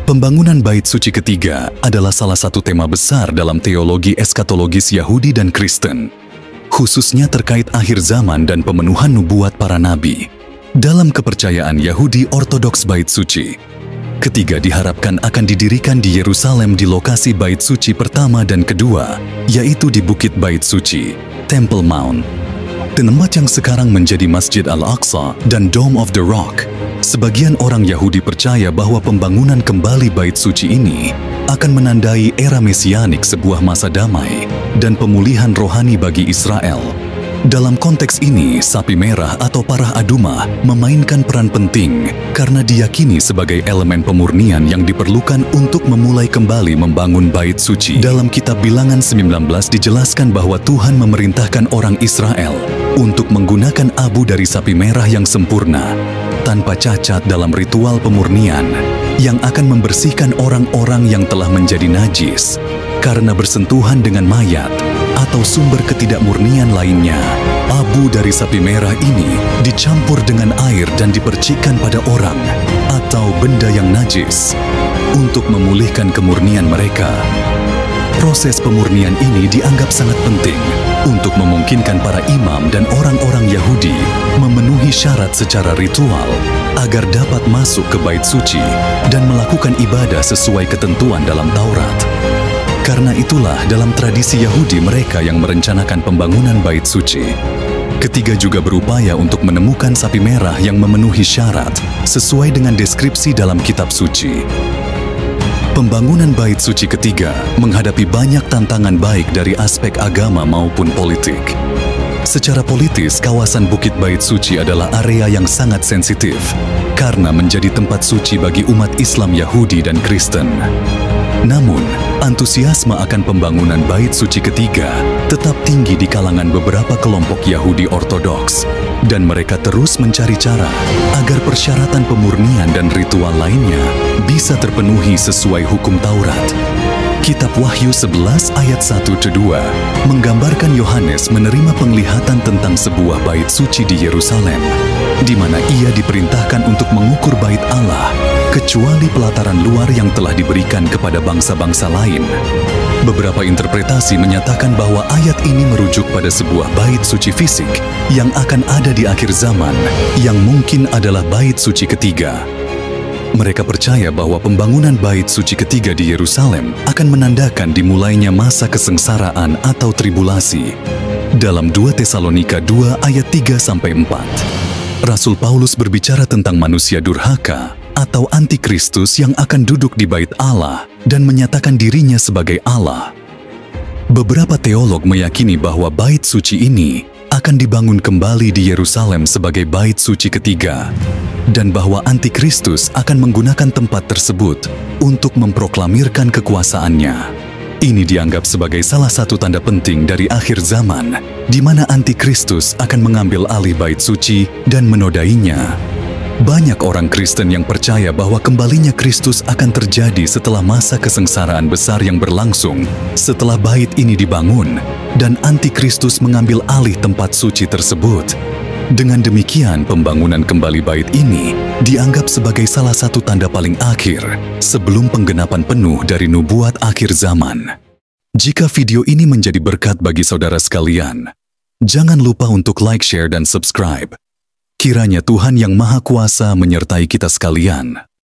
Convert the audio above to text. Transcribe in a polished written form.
Pembangunan Bait Suci ketiga adalah salah satu tema besar dalam teologi eskatologis Yahudi dan Kristen, khususnya terkait akhir zaman dan pemenuhan nubuat para nabi. Dalam kepercayaan Yahudi Ortodoks, Bait Suci ketiga diharapkan akan didirikan di Yerusalem di lokasi Bait Suci pertama dan kedua, yaitu di Bukit Bait Suci, Temple Mount, tempat yang sekarang menjadi Masjid Al-Aqsa dan Dome of the Rock. Sebagian orang Yahudi percaya bahwa pembangunan kembali Bait Suci ini akan menandai era mesianik, sebuah masa damai dan pemulihan rohani bagi Israel. Dalam konteks ini, sapi merah atau parah adumah memainkan peran penting karena diyakini sebagai elemen pemurnian yang diperlukan untuk memulai kembali membangun Bait Suci. Dalam kitab Bilangan 19 dijelaskan bahwa Tuhan memerintahkan orang Israel untuk menggunakan abu dari sapi merah yang sempurna, tanpa cacat dalam ritual pemurnian yang akan membersihkan orang-orang yang telah menjadi najis karena bersentuhan dengan mayat atau sumber ketidakmurnian lainnya. Abu dari sapi merah ini dicampur dengan air dan dipercikkan pada orang atau benda yang najis untuk memulihkan kemurnian mereka. Proses pemurnian ini dianggap sangat penting untuk memungkinkan para imam dan orang-orang Yahudi memenuhi syarat secara ritual agar dapat masuk ke Bait Suci dan melakukan ibadah sesuai ketentuan dalam Taurat. Karena itulah dalam tradisi Yahudi mereka yang merencanakan pembangunan Bait Suci ketiga juga berupaya untuk menemukan sapi merah yang memenuhi syarat sesuai dengan deskripsi dalam kitab suci. Pembangunan Bait Suci ketiga menghadapi banyak tantangan baik dari aspek agama maupun politik. Secara politis, kawasan Bukit Bait Suci adalah area yang sangat sensitif karena menjadi tempat suci bagi umat Islam, Yahudi, dan Kristen. Namun, antusiasme akan pembangunan Bait Suci ketiga tetap tinggi di kalangan beberapa kelompok Yahudi Ortodoks, dan mereka terus mencari cara agar persyaratan pemurnian dan ritual lainnya bisa terpenuhi sesuai hukum Taurat. Kitab Wahyu 11 ayat 1-2 menggambarkan Yohanes menerima penglihatan tentang sebuah bait suci di Yerusalem, di mana ia diperintahkan untuk mengukur bait Allah, kecuali pelataran luar yang telah diberikan kepada bangsa-bangsa lain. Beberapa interpretasi menyatakan bahwa ayat ini merujuk pada sebuah bait suci fisik yang akan ada di akhir zaman, yang mungkin adalah Bait Suci ketiga. Mereka percaya bahwa pembangunan Bait Suci ketiga di Yerusalem akan menandakan dimulainya masa kesengsaraan atau tribulasi. Dalam 2 Tesalonika 2 ayat 3-4, Rasul Paulus berbicara tentang manusia durhaka atau antikristus yang akan duduk di bait Allah dan menyatakan dirinya sebagai Allah. Beberapa teolog meyakini bahwa Bait Suci ini akan dibangun kembali di Yerusalem sebagai Bait Suci ketiga, dan bahwa antikristus akan menggunakan tempat tersebut untuk memproklamirkan kekuasaannya. Ini dianggap sebagai salah satu tanda penting dari akhir zaman, di mana antikristus akan mengambil alih Bait Suci dan menodainya. Banyak orang Kristen yang percaya bahwa kembalinya Kristus akan terjadi setelah masa kesengsaraan besar yang berlangsung setelah bait ini dibangun dan antikristus mengambil alih tempat suci tersebut. Dengan demikian, pembangunan kembali bait ini dianggap sebagai salah satu tanda paling akhir sebelum penggenapan penuh dari nubuat akhir zaman. Jika video ini menjadi berkat bagi saudara sekalian, jangan lupa untuk like, share, dan subscribe. Kiranya Tuhan yang Maha Kuasa menyertai kita sekalian.